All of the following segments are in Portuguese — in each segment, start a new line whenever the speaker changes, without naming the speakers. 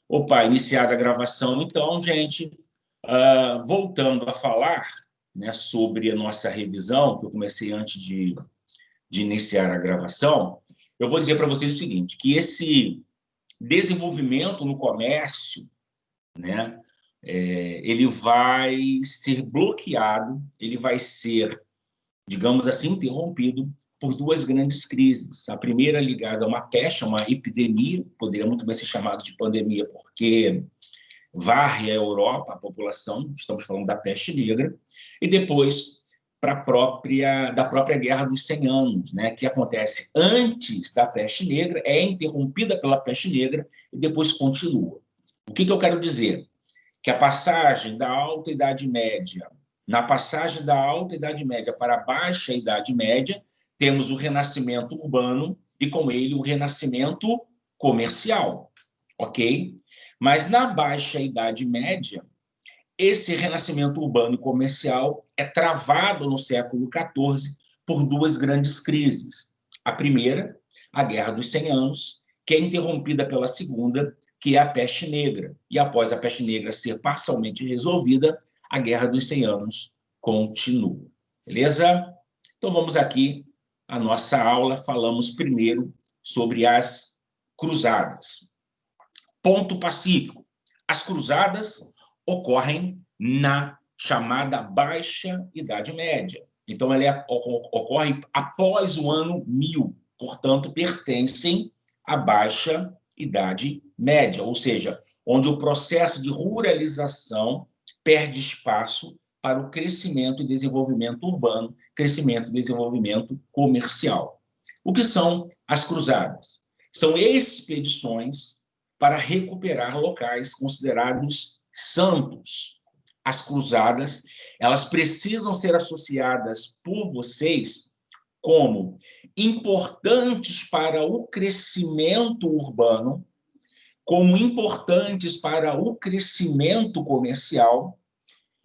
Opa, iniciada a gravação, então, gente, voltando a falar, né, sobre a nossa revisão, que eu comecei antes de iniciar a gravação, eu vou dizer para vocês o seguinte, que esse desenvolvimento no comércio, né, ele vai ser bloqueado, ele vai ser, digamos assim, interrompido por duas grandes crises. A primeira ligada a uma peste, uma epidemia, poderia muito bem ser chamado de pandemia, porque varre a Europa, a população, estamos falando da peste negra, e depois da própria Guerra dos 100 Anos, né, que acontece antes da peste negra, é interrompida pela peste negra e depois continua. O que eu quero dizer? Que a passagem da Alta Idade Média, na passagem da Alta Idade Média para a Baixa Idade Média, temos o renascimento urbano e, com ele, o renascimento comercial, ok? Mas na Baixa Idade Média, esse renascimento urbano e comercial é travado no século XIV por duas grandes crises. A primeira, a Guerra dos 100 Anos, que é interrompida pela segunda, que é a peste negra. E após a peste negra ser parcialmente resolvida, a Guerra dos 100 Anos continua. Beleza? Então vamos aqui à nossa aula. Falamos primeiro sobre as cruzadas. Ponto pacífico. As cruzadas ocorrem na chamada Baixa Idade Média. Então, ocorre após o ano 1000, portanto, pertencem à Baixa Idade Média, ou seja, onde o processo de ruralização perde espaço para o crescimento e desenvolvimento urbano, crescimento e desenvolvimento comercial. O que são as cruzadas? São expedições para recuperar locais considerados santos. As cruzadas, elas precisam ser associadas por vocês como importantes para o crescimento urbano, como importantes para o crescimento comercial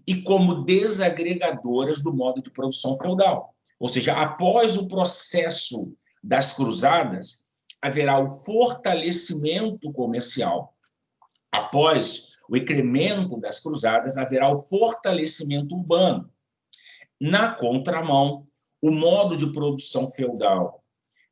e como desagregadoras do modo de produção feudal. Ou seja, após o processo das cruzadas, haverá o fortalecimento comercial. Após o incremento das cruzadas, haverá o fortalecimento urbano. Na contramão, o modo de produção feudal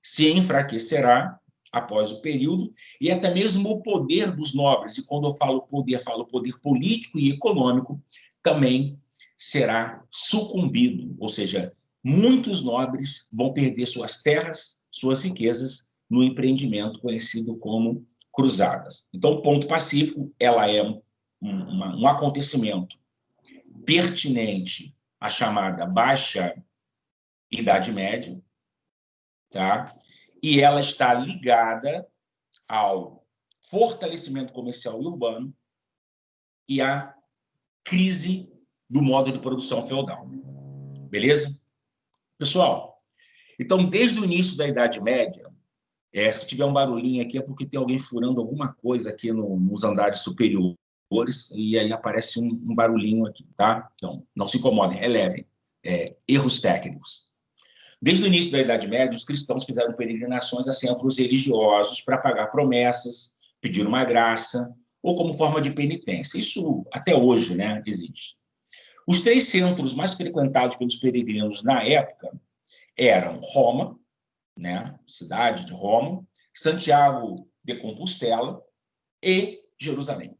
se enfraquecerá após o período, e até mesmo o poder dos nobres, e quando eu falo poder político e econômico, também será sucumbido, ou seja, muitos nobres vão perder suas terras, suas riquezas, no empreendimento conhecido como cruzadas. Então, o ponto pacífico, ela é um acontecimento pertinente à chamada Baixa Idade Média, tá? E ela está ligada ao fortalecimento comercial e urbano e à crise do modo de produção feudal. Beleza? Pessoal, então, desde o início da Idade Média, se tiver um barulhinho aqui é porque tem alguém furando alguma coisa aqui nos andares superiores e aí aparece um barulhinho aqui, tá? Então, não se incomodem, relevem. Erros técnicos. Desde o início da Idade Média, os cristãos fizeram peregrinações a centros religiosos para pagar promessas, pedir uma graça, ou como forma de penitência. Isso até hoje, né, existe. Os três centros mais frequentados pelos peregrinos na época eram Roma, né, cidade de Roma, Santiago de Compostela e Jerusalém.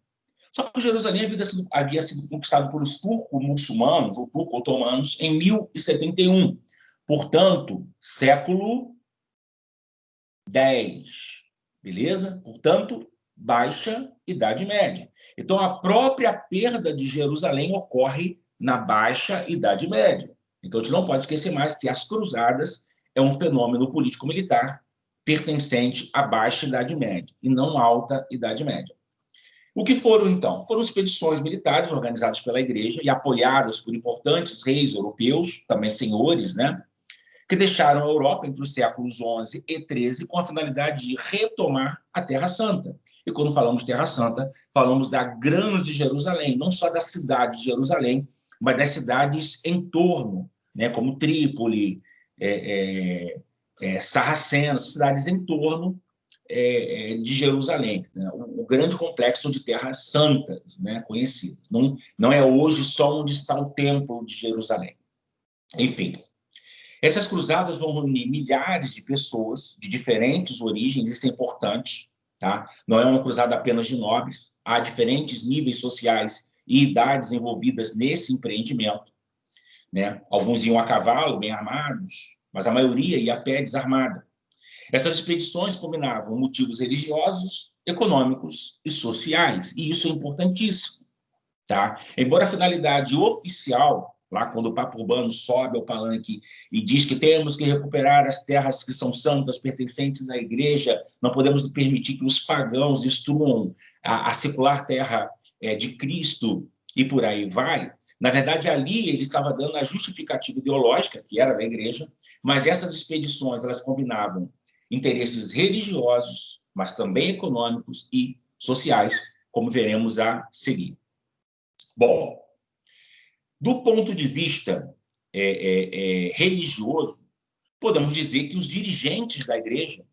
Só que Jerusalém havia sido conquistado pelos turco-muçulmanos, ou turco-otomanos, em 1071. Portanto, século X, beleza? Portanto, Baixa Idade Média. Então, a própria perda de Jerusalém ocorre na Baixa Idade Média. Então, a gente não pode esquecer mais que as cruzadas é um fenômeno político-militar pertencente à Baixa Idade Média e não à Alta Idade Média. O que foram, então? Foram expedições militares organizadas pela Igreja e apoiadas por importantes reis europeus, também senhores, né? Que deixaram a Europa entre os séculos XI e XIII com a finalidade de retomar a Terra Santa. E quando falamos Terra Santa, falamos da Grande Jerusalém, não só da cidade de Jerusalém, mas das cidades em torno, né, como Trípoli, Sarracena, cidades em torno, de Jerusalém, né? O grande complexo de terras santas, né, conhecido. Não é hoje só onde está o Templo de Jerusalém. Enfim, essas cruzadas vão reunir milhares de pessoas de diferentes origens, isso é importante, tá? Não é uma cruzada apenas de nobres, há diferentes níveis sociais e idades envolvidas nesse empreendimento, né? Alguns iam a cavalo, bem armados, mas a maioria ia a pé desarmada. Essas expedições combinavam motivos religiosos, econômicos e sociais, e isso é importantíssimo, tá? Embora a finalidade oficial, lá quando o Papa Urbano sobe ao palanque e diz que temos que recuperar as terras que são santas, pertencentes à Igreja, não podemos permitir que os pagãos destruam a secular terra de Cristo e por aí vai. Na verdade, ali ele estava dando a justificativa ideológica, que era da Igreja, mas essas expedições elas combinavam interesses religiosos, mas também econômicos e sociais, como veremos a seguir. Bom, do ponto de vista religioso, podemos dizer que os dirigentes da Igreja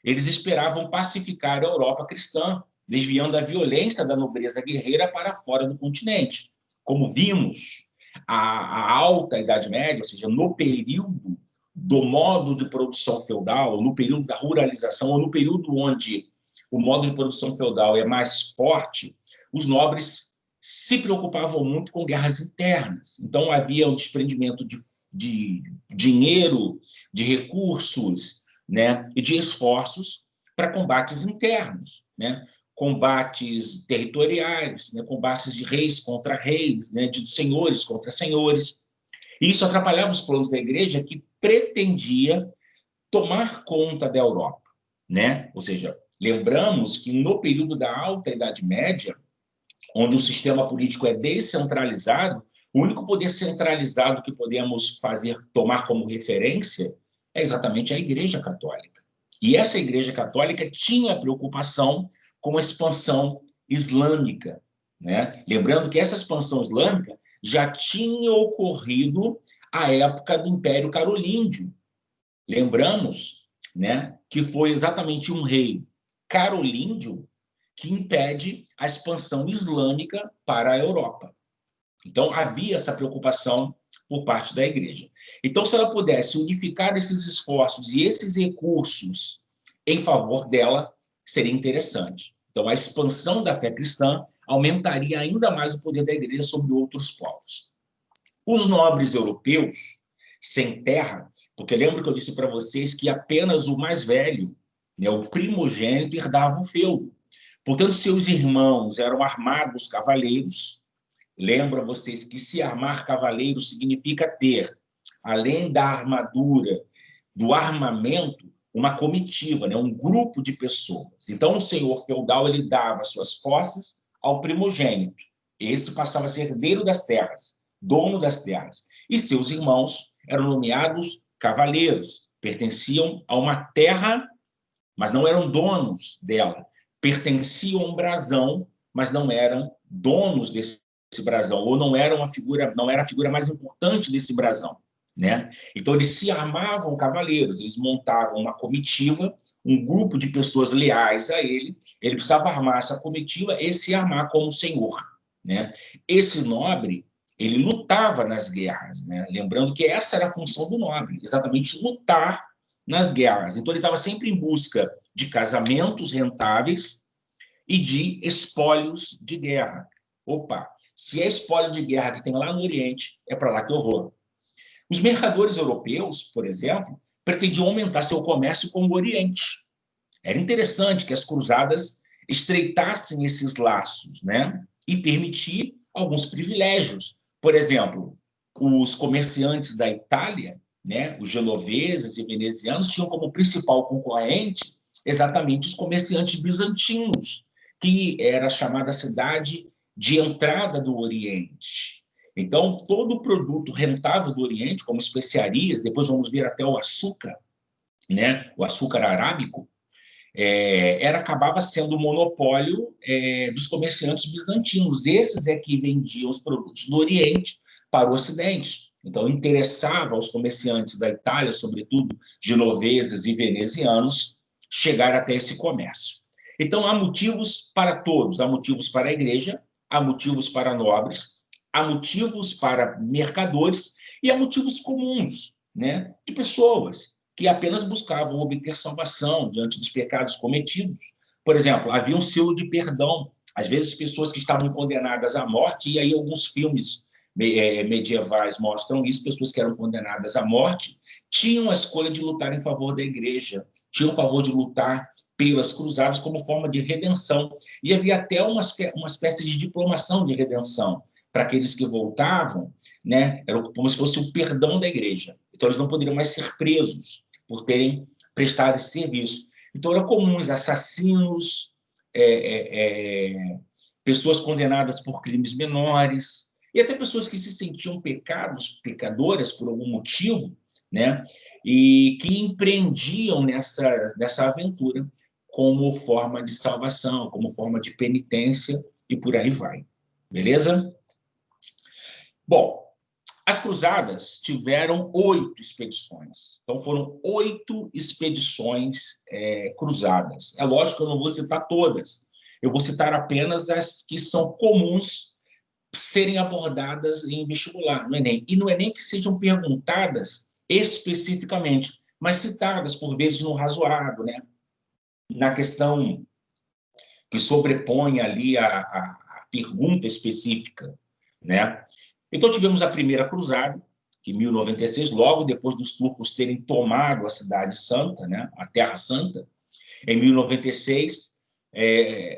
eles esperavam pacificar a Europa cristã, desviando a violência da nobreza guerreira para fora do continente. Como vimos, a alta Idade Média, ou seja, no período do modo de produção feudal, no período da ruralização, ou no período onde o modo de produção feudal é mais forte, os nobres se preocupavam muito com guerras internas. Então, havia um desprendimento de dinheiro, de recursos, né, e de esforços para combates internos, né, combates territoriais, né, combates de reis contra reis, né, de senhores contra senhores. E isso atrapalhava os planos da Igreja, que pretendia tomar conta da Europa, né? Ou seja, lembramos que no período da Alta Idade Média, onde o sistema político é descentralizado, o único poder centralizado que podemos tomar como referência é exatamente a Igreja Católica. E essa Igreja Católica tinha preocupação com a expansão islâmica, né? Lembrando que essa expansão islâmica já tinha ocorrido à época do Império Carolíngio. Lembramos, né, que foi exatamente um rei carolíngio que impede a expansão islâmica para a Europa. Então, havia essa preocupação por parte da Igreja. Então, se ela pudesse unificar esses esforços e esses recursos em favor dela, seria interessante. Então, a expansão da fé cristã aumentaria ainda mais o poder da Igreja sobre outros povos. Os nobres europeus, sem terra, porque lembro que eu disse para vocês que apenas o mais velho, né, o primogênito, herdava o feudo. Portanto, seus irmãos eram armados cavaleiros. Lembro a vocês que se armar cavaleiro significa ter, além da armadura, do armamento, uma comitiva, né? Um grupo de pessoas. Então, o senhor feudal ele dava suas posses ao primogênito. Esse passava a ser herdeiro das terras, dono das terras. E seus irmãos eram nomeados cavaleiros, pertenciam a uma terra, mas não eram donos dela. Pertenciam a um brasão, mas não eram donos desse brasão, ou não era a figura mais importante desse brasão, né? Então eles se armavam cavaleiros, eles montavam uma comitiva, um grupo de pessoas leais a ele precisava armar essa comitiva e se armar como senhor, né? Esse nobre, ele lutava nas guerras, né? Lembrando que essa era a função do nobre, exatamente lutar nas guerras. Então ele estava sempre em busca de casamentos rentáveis e de espólios de guerra. Opa, se é espólio de guerra que tem lá no Oriente, é para lá que eu vou. Os mercadores europeus, por exemplo, pretendiam aumentar seu comércio com o Oriente. Era interessante que as cruzadas estreitassem esses laços, né? E permitir alguns privilégios. Por exemplo, os comerciantes da Itália, né, os genoveses e venezianos, tinham como principal concorrente exatamente os comerciantes bizantinos, que era a chamada cidade de entrada do Oriente. Então, todo o produto rentável do Oriente, como especiarias, depois vamos ver até o açúcar, né, o açúcar arábico, acabava sendo o monopólio dos comerciantes bizantinos. Esses é que vendiam os produtos do Oriente para o Ocidente. Então, interessava aos comerciantes da Itália, sobretudo genoveses e venezianos, chegar até esse comércio. Então, há motivos para todos. Há motivos para a igreja, há motivos para nobres, há motivos para mercadores e há motivos comuns, né, de pessoas que apenas buscavam obter salvação diante dos pecados cometidos. Por exemplo, havia um selo de perdão. Às vezes, pessoas que estavam condenadas à morte, e aí alguns filmes medievais mostram isso, pessoas que eram condenadas à morte tinham a escolha de lutar em favor da igreja, tinham a favor de lutar pelas cruzadas como forma de redenção. E havia até uma espécie de diplomação de redenção para aqueles que voltavam, né? Era como se fosse o perdão da igreja. Então, eles não poderiam mais ser presos por terem prestado esse serviço. Então, eram comuns assassinos, pessoas condenadas por crimes menores, e até pessoas que se sentiam pecadoras por algum motivo, né? E que empreendiam nessa aventura como forma de salvação, como forma de penitência, e por aí vai. Beleza? Bom, as cruzadas tiveram 8 expedições. Então, foram 8 expedições cruzadas. É lógico que eu não vou citar todas. Eu vou citar apenas as que são comuns serem abordadas em vestibular, no Enem. E no Enem que sejam perguntadas especificamente, mas citadas, por vezes, no razoado, né? Na questão que sobrepõe ali a pergunta específica, né? Então, tivemos a primeira cruzada, em 1096, logo depois dos turcos terem tomado a Cidade Santa, né? A Terra Santa. Em 1096,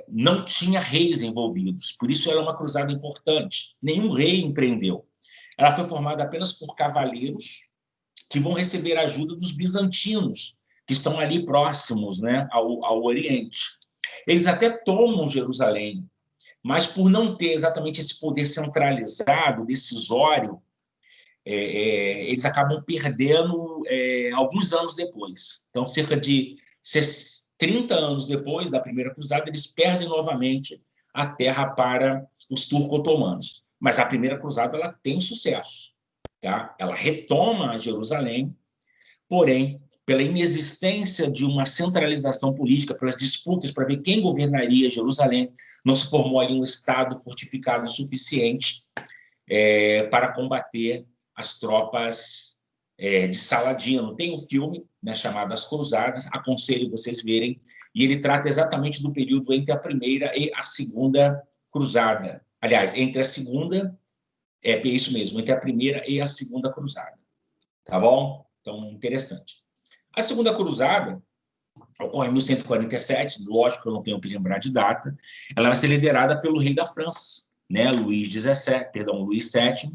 não tinha reis envolvidos, por isso era uma cruzada importante. Nenhum rei empreendeu. Ela foi formada apenas por cavaleiros que vão receber ajuda dos bizantinos, que estão ali próximos, né, ao Oriente. Eles até tomam Jerusalém, mas por não ter exatamente esse poder centralizado, decisório, eles acabam perdendo alguns anos depois. Então, cerca de 30 anos depois da primeira cruzada, eles perdem novamente a terra para os turco-otomanos. Mas a primeira cruzada ela tem sucesso. Tá? Ela retoma Jerusalém, porém, pela inexistência de uma centralização política, pelas disputas para ver quem governaria Jerusalém, não se formou ali um estado fortificado suficiente para combater as tropas de Saladino. Tem um filme, né, chamado As Cruzadas, aconselho vocês verem, e ele trata exatamente do período entre a primeira e a segunda cruzada. Aliás, entre a segunda, isso mesmo, entre a primeira e a segunda cruzada. Tá bom? Então, interessante. A segunda cruzada ocorre em 1147, lógico que eu não tenho que lembrar de data. Ela vai ser liderada pelo rei da França, né, Luís VII,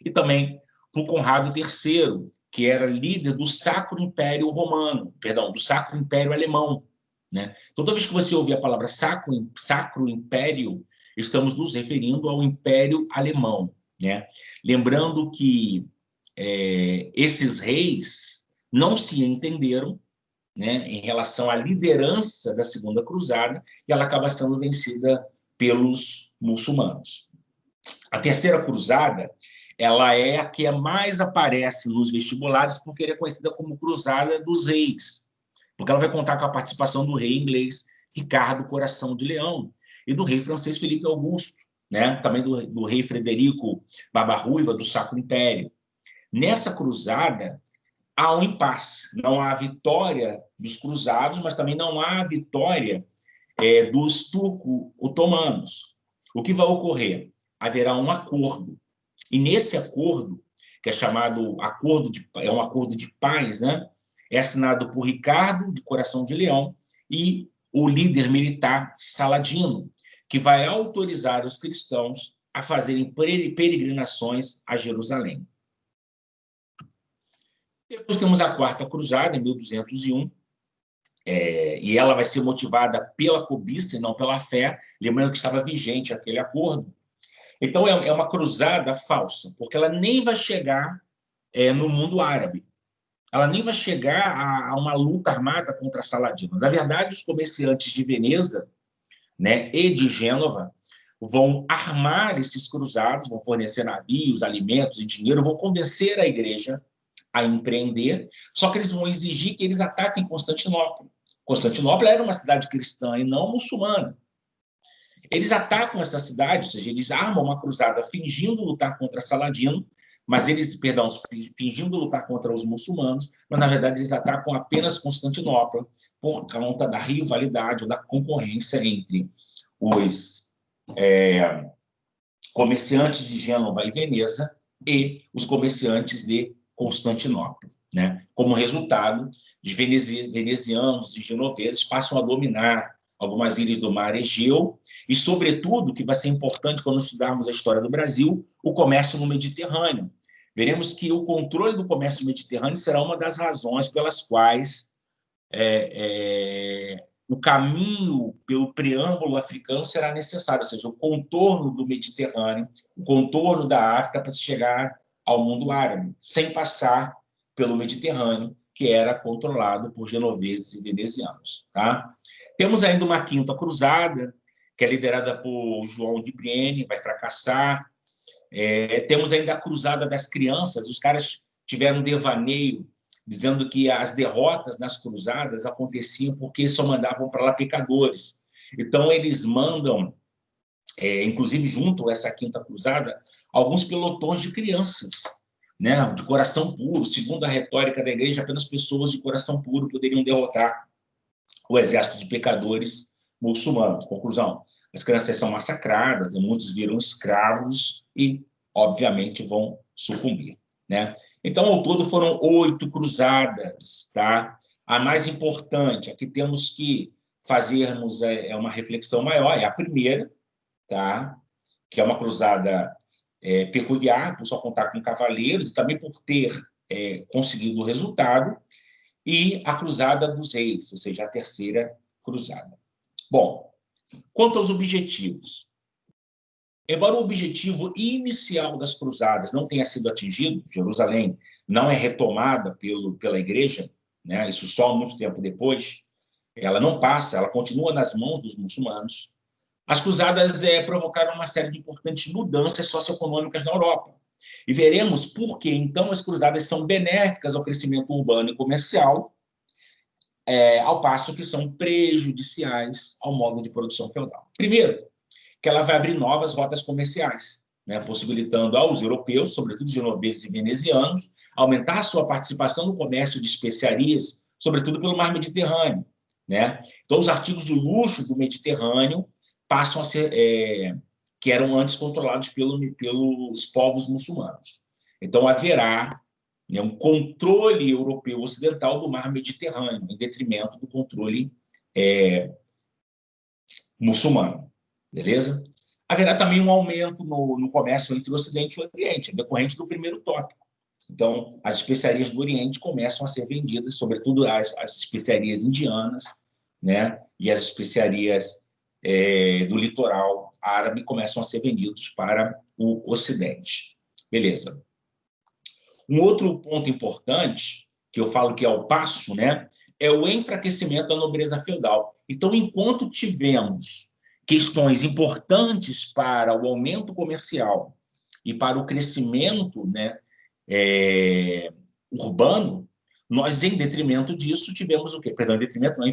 e também por Conrado III, que era líder do Sacro Império Romano, do Sacro Império Alemão, né? Toda vez que você ouvir a palavra Sacro Império, estamos nos referindo ao Império Alemão, né? Lembrando que esses reis não se entenderam, né, em relação à liderança da Segunda Cruzada, e ela acaba sendo vencida pelos muçulmanos. A Terceira Cruzada, ela é a que mais aparece nos vestibulares, porque ela é conhecida como Cruzada dos Reis, porque ela vai contar com a participação do rei inglês Ricardo Coração de Leão e do rei francês Felipe Augusto, né, também do rei Frederico Barba-Ruiva, do Sacro Império. Nessa cruzada, há um impasse. Não há vitória dos cruzados, mas também não há vitória dos turco-otomanos. O que vai ocorrer? Haverá um acordo. E nesse acordo, que é chamado um acordo de paz, né? É assinado por Ricardo, de Coração de Leão, e o líder militar Saladino, que vai autorizar os cristãos a fazerem peregrinações a Jerusalém. Depois temos a Quarta Cruzada, em 1201, e ela vai ser motivada pela cobiça e não pela fé, lembrando que estava vigente aquele acordo. Então, é uma cruzada falsa, porque ela nem vai chegar no mundo árabe. Ela nem vai chegar a uma luta armada contra Saladino. Na verdade, os comerciantes de Veneza, né, e de Gênova vão armar esses cruzados, vão fornecer navios, alimentos e dinheiro, vão convencer a igreja a empreender, só que eles vão exigir que eles ataquem Constantinopla, Constantinopla era uma cidade cristã e não muçulmana. Eles atacam essa cidade, ou seja, eles armam uma cruzada fingindo lutar contra Saladino, mas eles, perdão, fingindo lutar contra os muçulmanos, mas na verdade eles atacam apenas Constantinopla por conta da rivalidade ou da concorrência entre os comerciantes de Gênova e Veneza e os comerciantes de Constantinopla, né? Como resultado, os venezianos e genoveses passam a dominar algumas ilhas do mar Egeu e, sobretudo, que vai ser importante quando estudarmos a história do Brasil, o comércio no Mediterrâneo. Veremos que o controle do comércio no Mediterrâneo será uma das razões pelas quais o caminho pelo preâmbulo africano será necessário, ou seja, o contorno do Mediterrâneo, o contorno da África para se chegar ao mundo árabe, sem passar pelo Mediterrâneo, que era controlado por genoveses e venezianos. Tá? Temos ainda uma quinta cruzada, que é liderada por João de Brienne, vai fracassar. Temos ainda a cruzada das crianças, os caras tiveram um devaneio dizendo que as derrotas nas cruzadas aconteciam porque só mandavam para lá pecadores. Então, eles mandam, inclusive junto a essa quinta cruzada, alguns pelotões de crianças, né, de coração puro. Segundo a retórica da igreja, apenas pessoas de coração puro poderiam derrotar o exército de pecadores muçulmanos. Conclusão, as crianças são massacradas, né, muitos viram escravos e, obviamente, vão sucumbir, né? Então, ao todo, foram 8 cruzadas, tá? A mais importante, a que temos que fazermos uma reflexão maior, é a primeira, tá? Que é uma cruzada peculiar, por só contar com cavaleiros, e também por ter conseguido o resultado, e a Cruzada dos Reis, ou seja, a terceira cruzada. Bom, quanto aos objetivos. Embora o objetivo inicial das cruzadas não tenha sido atingido, Jerusalém não é retomada pela igreja, né? Isso só muito tempo depois, ela não passa, ela continua nas mãos dos muçulmanos. As cruzadas provocaram uma série de importantes mudanças socioeconômicas na Europa. E veremos por que, então, as cruzadas são benéficas ao crescimento urbano e comercial, ao passo que são prejudiciais ao modo de produção feudal. Primeiro, que ela vai abrir novas rotas comerciais, né, possibilitando aos europeus, sobretudo genoveses e venezianos, aumentar sua participação no comércio de especiarias, sobretudo pelo mar Mediterrâneo, né? Então, os artigos de luxo do Mediterrâneo passam a ser, que eram antes controlados pelos povos muçulmanos. Então, haverá um controle europeu ocidental do mar Mediterrâneo, em detrimento do controle muçulmano. Beleza? Haverá também um aumento no comércio entre o Ocidente e o Oriente, decorrente do primeiro tópico. Então, as especiarias do Oriente começam a ser vendidas, sobretudo as especiarias indianas, né? E as especiarias do litoral árabe começam a ser vendidos para o Ocidente. Beleza. Um outro ponto importante, que eu falo que é o passo, né? É o enfraquecimento da nobreza feudal. Então, enquanto tivemos questões importantes para o aumento comercial e para o crescimento, né, urbano, nós, em detrimento disso, tivemos o quê? Perdão, em detrimento, não,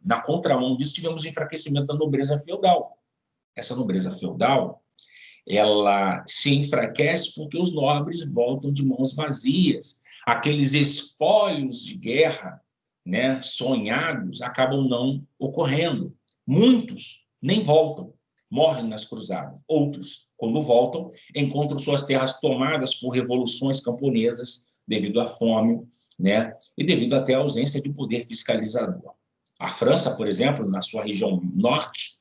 na contramão disso, tivemos o enfraquecimento da nobreza feudal. Essa nobreza feudal, ela se enfraquece porque os nobres voltam de mãos vazias. Aqueles espólios de guerra, né, sonhados, acabam não ocorrendo. Muitos nem voltam, morrem nas cruzadas. Outros, quando voltam, encontram suas terras tomadas por revoluções camponesas devido à fome, né, e devido até à ausência de poder fiscalizador. A França, por exemplo, na sua região norte,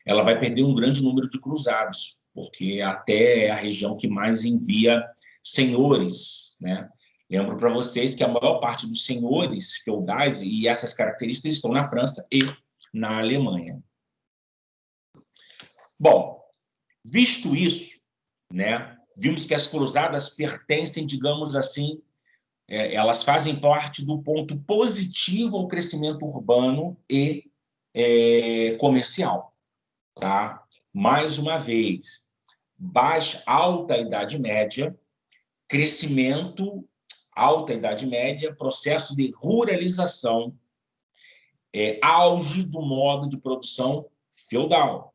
ela vai perder um grande número de cruzados, porque até é a região que mais envia senhores, né? Lembro para vocês que a maior parte dos senhores feudais e essas características estão na França e na Alemanha. Bom, visto isso, né, vimos que as cruzadas pertencem, digamos assim, elas fazem parte do ponto positivo ao crescimento urbano e comercial. Tá? Mais uma vez, alta Idade Média, crescimento, alta Idade Média, processo de ruralização, auge do modo de produção feudal,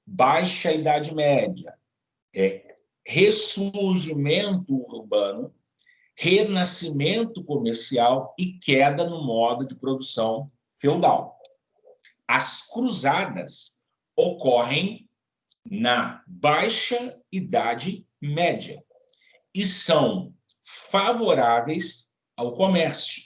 baixa Idade Média, ressurgimento urbano, renascimento comercial e queda no modo de produção feudal. As cruzadas ocorrem na Baixa Idade Média e são favoráveis ao comércio,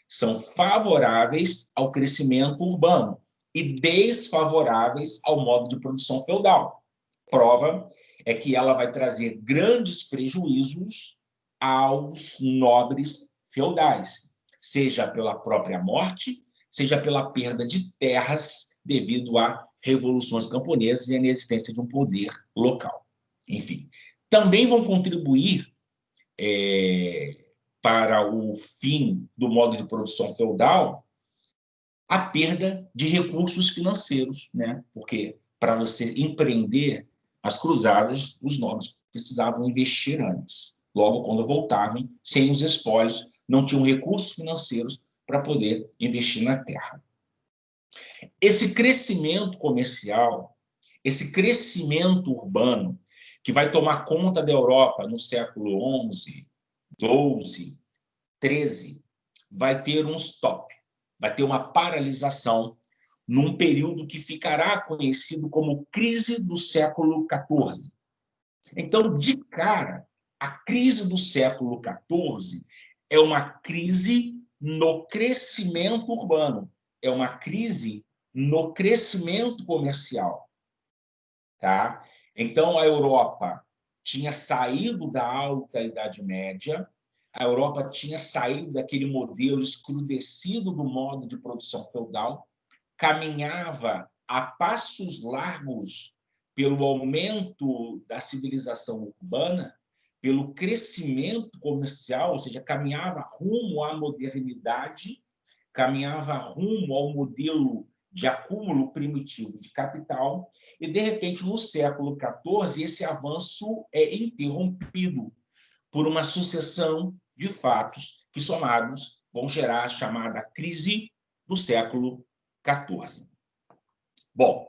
são favoráveis ao crescimento urbano e desfavoráveis ao modo de produção feudal. Prova é que ela vai trazer grandes prejuízos aos nobres feudais, seja pela própria morte, seja pela perda de terras devido a revoluções camponesas e a inexistência de um poder local. Enfim, também vão contribuir para o fim do modo de produção feudal a perda de recursos financeiros, né? Porque para você empreender as cruzadas, os nobres precisavam investir antes. Logo, quando voltavam, sem os espólios, não tinham recursos financeiros para poder investir na terra. Esse crescimento comercial, esse crescimento urbano, que vai tomar conta da Europa no século XI, XII, XIII, vai ter um stop, vai ter uma paralisação num período que ficará conhecido como crise do século XIV. Então, de cara, a crise do século XIV é uma crise no crescimento urbano, é uma crise no crescimento comercial, tá? Então, a Europa tinha saído da alta Idade Média, a Europa tinha saído daquele modelo escrudecido do modo de produção feudal, caminhava a passos largos pelo aumento da civilização urbana, pelo crescimento comercial, ou seja, caminhava rumo à modernidade, caminhava rumo ao modelo de acúmulo primitivo de capital, e, de repente, no século XIV, esse avanço é interrompido por uma sucessão de fatos que, somados, vão gerar a chamada crise do século XIV. Bom,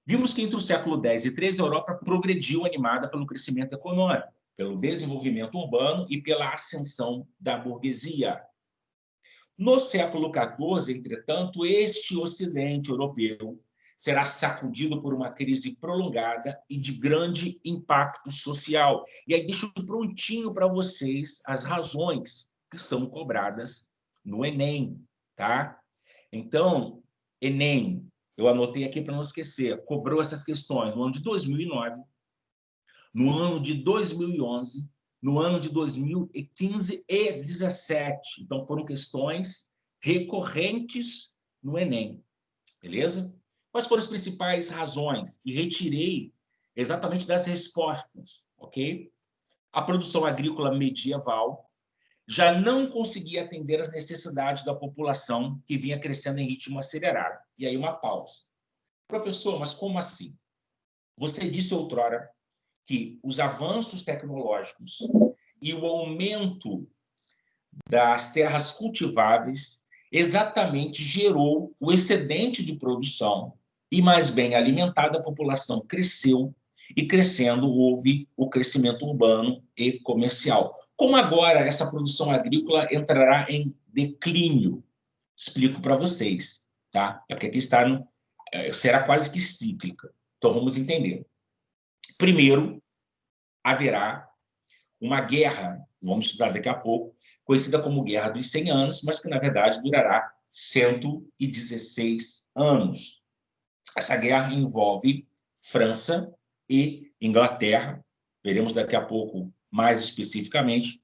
vimos que entre o século X e XIII, a Europa progrediu animada pelo crescimento econômico, pelo desenvolvimento urbano e pela ascensão da burguesia. No século XIV, entretanto, este Ocidente europeu será sacudido por uma crise prolongada e de grande impacto social. E aí deixo prontinho para vocês as razões que são cobradas no Enem, tá? Então, Enem, eu anotei aqui para não esquecer, cobrou essas questões no ano de 2009, no ano de 2011, no ano de 2015 e 2017. Então, foram questões recorrentes no Enem, beleza? Quais foram as principais razões? E retirei exatamente das respostas, ok? A produção agrícola medieval já não conseguia atender às necessidades da população que vinha crescendo em ritmo acelerado. E aí uma pausa. Professor, mas como assim? Você disse outrora que os avanços tecnológicos e o aumento das terras cultiváveis exatamente gerou o excedente de produção e, mais bem alimentada, a população cresceu e, crescendo, houve o crescimento urbano e comercial. Como agora essa produção agrícola entrará em declínio? Explico para vocês, tá? É porque aqui está será quase que cíclica. Então, vamos entender. Primeiro, haverá uma guerra, vamos estudar daqui a pouco, conhecida como Guerra dos 100 Anos, mas que, na verdade, durará 116 anos. Essa guerra envolve França e Inglaterra, veremos daqui a pouco mais especificamente,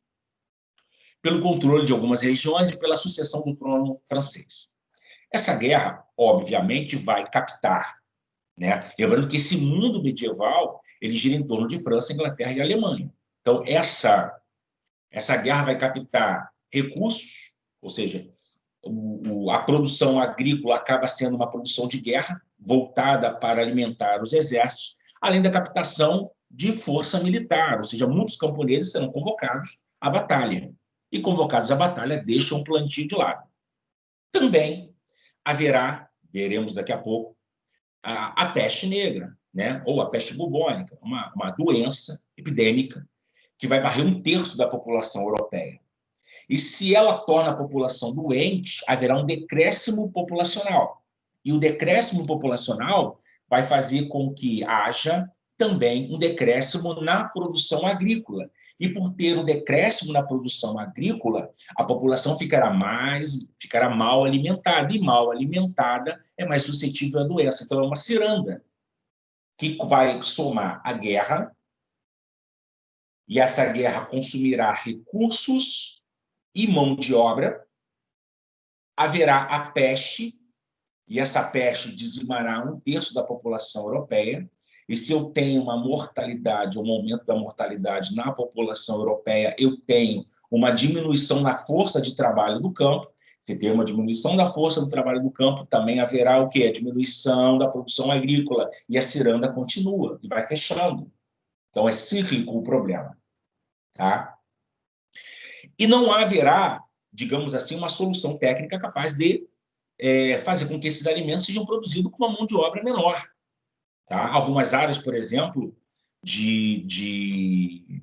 pelo controle de algumas regiões e pela sucessão do trono francês. Essa guerra, obviamente, vai captar, né? Lembrando que esse mundo medieval ele gira em torno de França, Inglaterra e Alemanha. Então, essa guerra vai captar recursos, ou seja, a produção agrícola acaba sendo uma produção de guerra, voltada para alimentar os exércitos, além da captação de força militar, ou seja, muitos camponeses serão convocados à batalha. E convocados à batalha, deixam o plantio de lado. Também haverá, veremos daqui a pouco, a peste negra, né? Ou a peste bubônica, uma doença epidêmica que vai varrer um terço da população europeia. E se ela torna a população doente, haverá um decréscimo populacional. E o decréscimo populacional vai fazer com que haja também um decréscimo na produção agrícola. E por ter um decréscimo na produção agrícola, a população ficará mal alimentada. E mal alimentada é mais suscetível à doença. Então, é uma ciranda que vai somar a guerra, e essa guerra consumirá recursos e mão de obra, haverá a peste, e essa peste dizimará um terço da população europeia, e se eu tenho uma mortalidade, um aumento da mortalidade na população europeia, eu tenho uma diminuição na força de trabalho do campo. Se tem uma diminuição da força do trabalho do campo, também haverá o quê? A diminuição da produção agrícola, e a ciranda continua, e vai fechando. Então, é cíclico o problema. Tá? E não haverá, digamos assim, uma solução técnica capaz de fazer com que esses alimentos sejam produzidos com uma mão de obra menor. Tá? Algumas áreas, por exemplo, que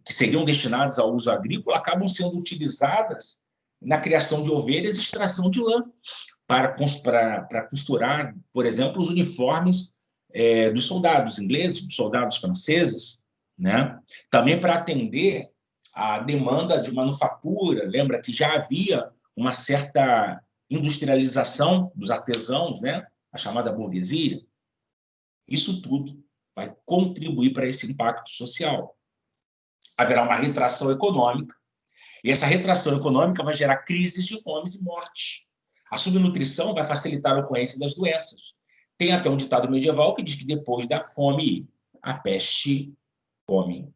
seriam destinadas ao uso agrícola, acabam sendo utilizadas na criação de ovelhas e extração de lã, para costurar, por exemplo, os uniformes dos soldados ingleses, dos soldados franceses, né? Também para atender a demanda de manufatura. Lembra que já havia uma certa industrialização dos artesãos, né? A chamada burguesia. Isso tudo vai contribuir para esse impacto social. Haverá uma retração econômica, e essa retração econômica vai gerar crises de fome e morte. A subnutrição vai facilitar a ocorrência das doenças. Tem até um ditado medieval que diz que depois da fome, a peste come.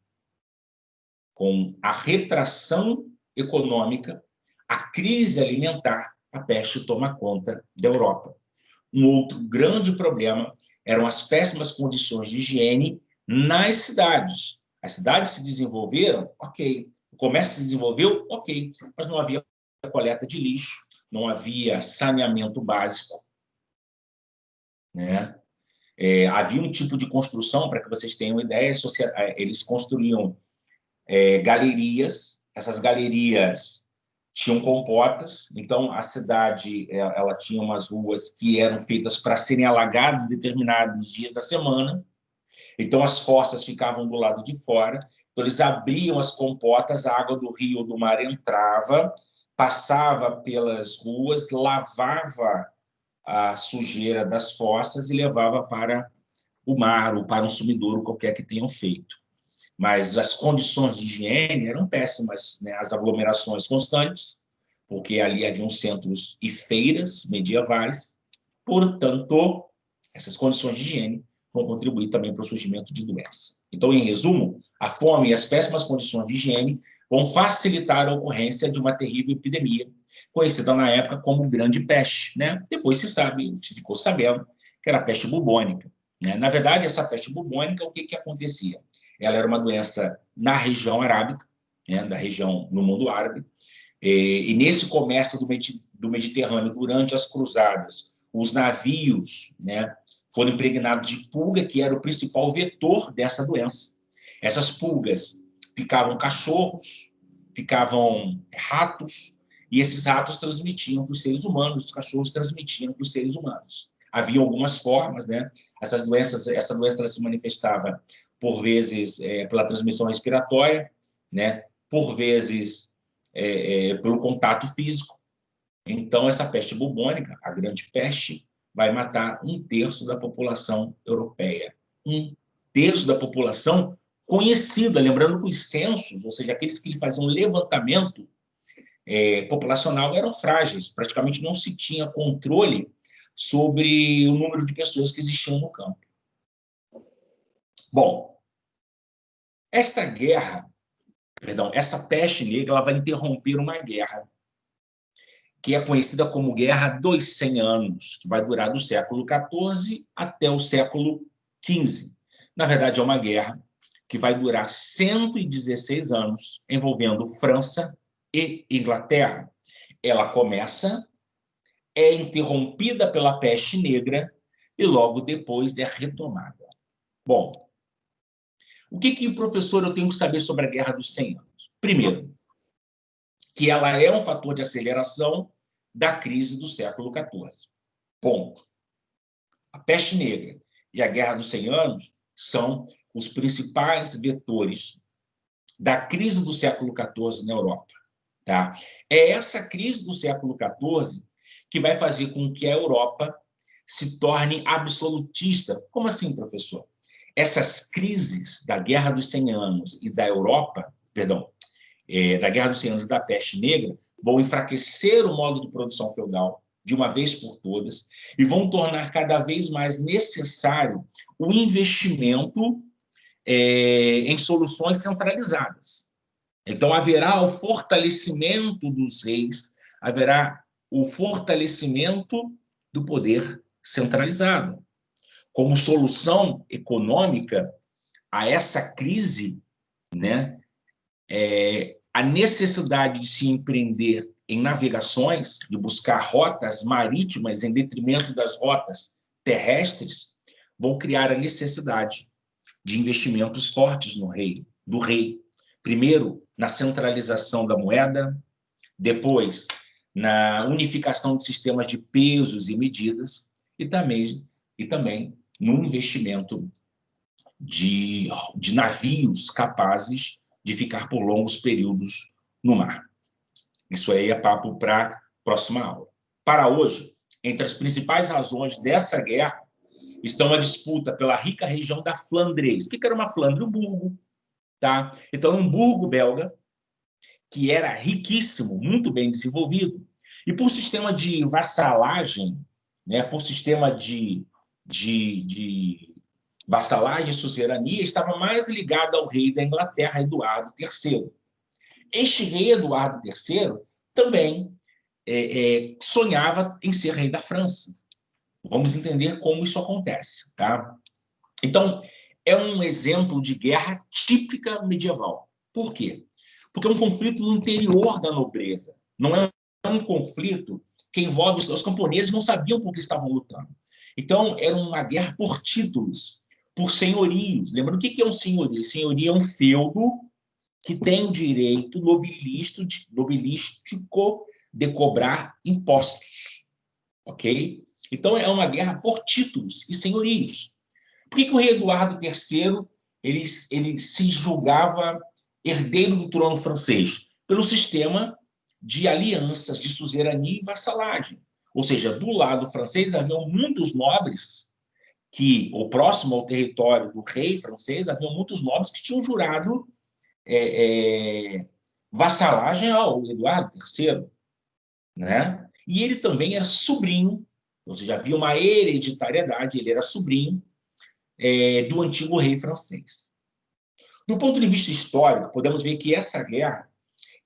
Com a retração econômica, a crise alimentar, a peste toma conta da Europa. Um outro grande problema eram as péssimas condições de higiene nas cidades. As cidades se desenvolveram, ok. O comércio se desenvolveu, ok. Mas não havia coleta de lixo, não havia saneamento básico, né? Havia um tipo de construção, para que vocês tenham uma ideia, eles construíam galerias. Essas galerias tinham comportas, então a cidade ela tinha umas ruas que eram feitas para serem alagadas em determinados dias da semana, então as fossas ficavam do lado de fora, então eles abriam as comportas, a água do rio ou do mar entrava, passava pelas ruas, lavava a sujeira das fossas e levava para o mar ou para um sumidouro qualquer que tenham feito. Mas as condições de higiene eram péssimas, né? As aglomerações constantes, porque ali haviam centros e feiras medievais. Portanto, essas condições de higiene vão contribuir também para o surgimento de doença. Então, em resumo, a fome e as péssimas condições de higiene vão facilitar a ocorrência de uma terrível epidemia, conhecida na época como Grande Peste, né? Depois se ficou sabendo que era a peste bubônica, né? Na verdade, essa peste bubônica, o que acontecia? Ela era uma doença na região arábica, né? Da região no mundo árabe, e nesse comércio do Mediterrâneo, durante as cruzadas, os navios, né, foram impregnados de pulga, que era o principal vetor dessa doença. Essas pulgas picavam cachorros, picavam ratos, e esses ratos transmitiam para os seres humanos, os cachorros transmitiam para os seres humanos. Havia algumas formas, né? Essa doença ela se manifestava, por vezes, pela transmissão respiratória, né? Por vezes, pelo contato físico. Então, essa peste bubônica, a grande peste, vai matar um terço da população europeia. Um terço da população conhecida, lembrando que os censos, ou seja, aqueles que faziam levantamento populacional, eram frágeis, praticamente não se tinha controle sobre o número de pessoas que existiam no campo. Bom, essa peste negra, ela vai interromper uma guerra que é conhecida como Guerra dos 100 Anos, que vai durar do século XIV até o século XV. Na verdade, é uma guerra que vai durar 116 anos, envolvendo França e Inglaterra. Ela começa é interrompida pela peste negra e logo depois é retomada. Bom, o que, professor, eu tenho que saber sobre a Guerra dos 100 Anos? Primeiro, que ela é um fator de aceleração da crise do século XIV. Ponto. A peste negra e a Guerra dos 100 Anos são os principais vetores da crise do século XIV na Europa. Tá? É essa crise do século XIV que vai fazer com que a Europa se torne absolutista. Como assim, professor? Essas crises da Guerra dos 100 Anos e da Europa, perdão, da Guerra dos 100 Anos e da Peste Negra, vão enfraquecer o modo de produção feudal de uma vez por todas e vão tornar cada vez mais necessário o investimento em soluções centralizadas. Então, haverá o fortalecimento dos reis, haverá o fortalecimento do poder centralizado. Como solução econômica a essa crise, né, a necessidade de se empreender em navegações, de buscar rotas marítimas em detrimento das rotas terrestres, vão criar a necessidade de investimentos fortes do rei. Primeiro, na centralização da moeda, depois, na unificação de sistemas de pesos e medidas, e também no investimento de navios capazes de ficar por longos períodos no mar. Isso aí é papo para a próxima aula. Para hoje, entre as principais razões dessa guerra estão a disputa pela rica região da Flandres. O que era uma Flandre? Um burgo. Tá? Então, um burgo belga que era riquíssimo, muito bem desenvolvido, e por sistema de vassalagem, né, por sistema de vassalagem e suzerania, estava mais ligado ao rei da Inglaterra, Eduardo III. Este rei, Eduardo III, também sonhava em ser rei da França. Vamos entender como isso acontece. Tá? Então, é um exemplo de guerra típica medieval. Por quê? Porque é um conflito no interior da nobreza. Não é um conflito que envolve os camponeses, não sabiam por que estavam lutando. Então, era uma guerra por títulos, por senhorios. Lembrando, o que é um senhorio? Senhorio é um feudo que tem o direito nobilístico de cobrar impostos. Ok? Então, é uma guerra por títulos e senhorios. Por que o rei Eduardo III ele se julgava herdeiro do trono francês? Pelo sistema de alianças, de suzerania e vassalagem. Ou seja, do lado francês haviam muitos nobres ou próximo ao território do rei francês, haviam muitos nobres que tinham jurado vassalagem ao Eduardo III. Né? E ele também era sobrinho, ou seja, havia uma hereditariedade, ele era sobrinho do antigo rei francês. Do ponto de vista histórico, podemos ver que essa guerra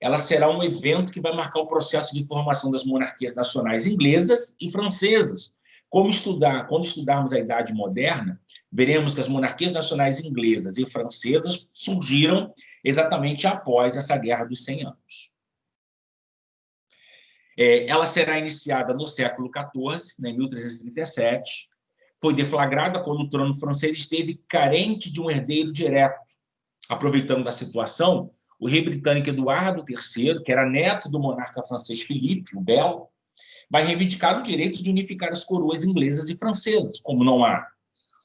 ela será um evento que vai marcar o processo de formação das monarquias nacionais inglesas e francesas. Quando estudarmos a Idade Moderna, veremos que as monarquias nacionais inglesas e francesas surgiram exatamente após essa Guerra dos 100 Anos. Ela será iniciada no século XIV, em 1337, foi deflagrada quando o trono francês esteve carente de um herdeiro direto. Aproveitando da situação, o rei britânico Eduardo III, que era neto do monarca francês Filipe, o Belo, vai reivindicar o direito de unificar as coroas inglesas e francesas. Como não há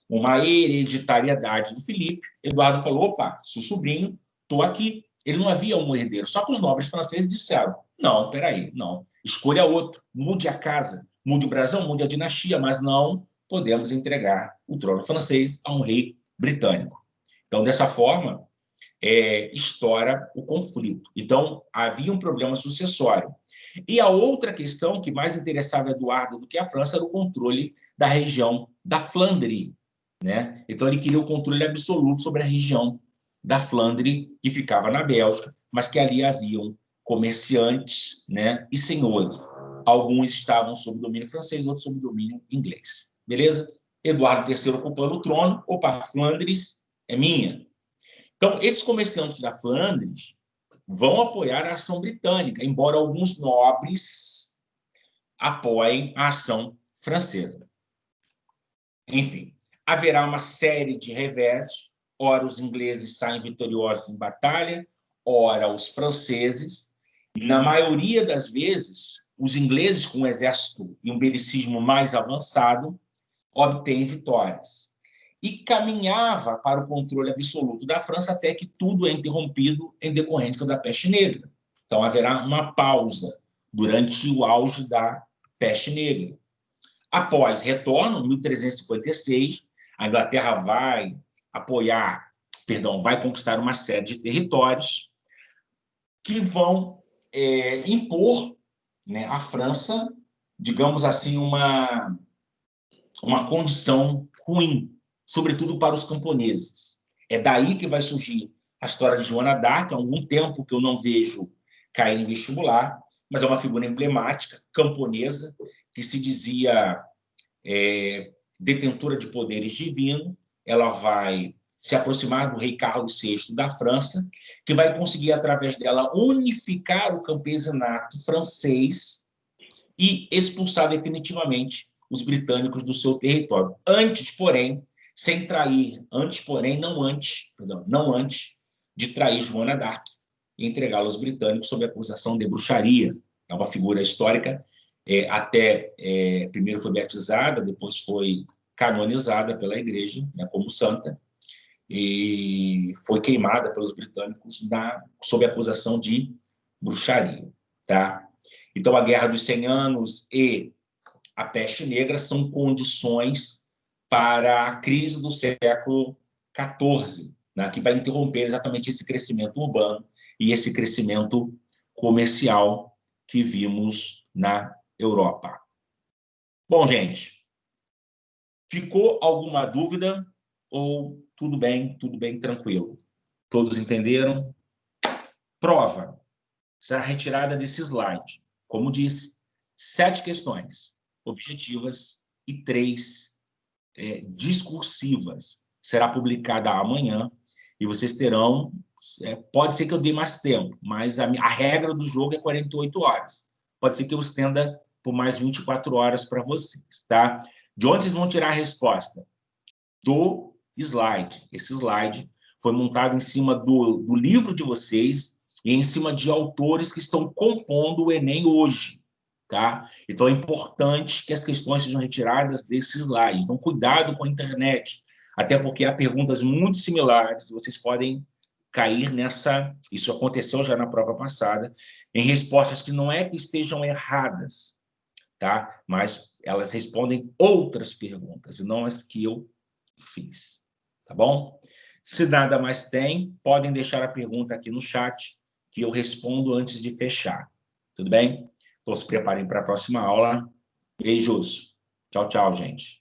uma hereditariedade do Filipe, Eduardo falou, opa, sou sobrinho, estou aqui. Ele não havia um herdeiro, só que os nobres franceses disseram, não, peraí, não, escolha outro, mude a casa, mude o brasão, mude a dinastia, mas não podemos entregar o trono francês a um rei britânico. Então, dessa forma, estoura o conflito. Então, havia um problema sucessório. E a outra questão que mais interessava Eduardo do que a França era o controle da região da Flandre. Né? Então, ele queria o controle absoluto sobre a região da Flandre, que ficava na Bélgica, mas que ali haviam comerciantes, né, e senhores. Alguns estavam sob domínio francês, outros sob domínio inglês. Beleza? Eduardo III ocupando o trono. Opa, Flandres é minha. Então, esses comerciantes da Flandres vão apoiar a ação britânica, embora alguns nobres apoiem a ação francesa. Enfim, haverá uma série de reveses, ora os ingleses saem vitoriosos em batalha, ora os franceses. Na maioria das vezes, os ingleses, com um exército e um belicismo mais avançado, obtêm vitórias. E caminhava para o controle absoluto da França até que tudo é interrompido em decorrência da peste negra. Então, haverá uma pausa durante o auge da peste negra. Após retorno, em 1356, a Inglaterra vai vai conquistar uma série de territórios que vão impor, né, à França, digamos assim, uma condição ruim, sobretudo para os camponeses. É daí que vai surgir a história de Joana d'Arc, há algum tempo que eu não vejo cair em vestibular, mas é uma figura emblemática, camponesa, que se dizia detentora de poderes divinos. Ela vai se aproximar do rei Carlos VI da França, que vai conseguir, através dela, unificar o campesinato francês e expulsar definitivamente os britânicos do seu território. Antes, porém, não antes de trair Joana d'Arc e entregá-la aos britânicos sob acusação de bruxaria. É uma figura histórica, primeiro foi beatizada, depois foi canonizada pela igreja, né, como santa, e foi queimada pelos britânicos sob acusação de bruxaria. Tá? Então, a Guerra dos 100 Anos e a peste negra são condições para a crise do século XIV, né, que vai interromper exatamente esse crescimento urbano e esse crescimento comercial que vimos na Europa. Bom, gente, ficou alguma dúvida ou tudo bem, tranquilo? Todos entenderam? Prova será retirada desse slide. Como disse, 7 questões objetivas e 3 discursivas. Será publicada amanhã e vocês terão... pode ser que eu dê mais tempo, mas a regra do jogo é 48 horas. Pode ser que eu estenda por mais 24 horas para vocês, tá? De onde vocês vão tirar a resposta? Do slide. Esse slide foi montado em cima do livro de vocês e em cima de autores que estão compondo o Enem hoje, tá? Então, é importante que as questões sejam retiradas desse slide. Então, cuidado com a internet, até porque há perguntas muito similares, vocês podem cair nessa... Isso aconteceu já na prova passada, em respostas que não é que estejam erradas, tá? Mas elas respondem outras perguntas, e não as que eu fiz, tá bom? Se nada mais tem, podem deixar a pergunta aqui no chat, que eu respondo antes de fechar. Tudo bem? Então, se preparem para a próxima aula. Beijos. Tchau, tchau, gente.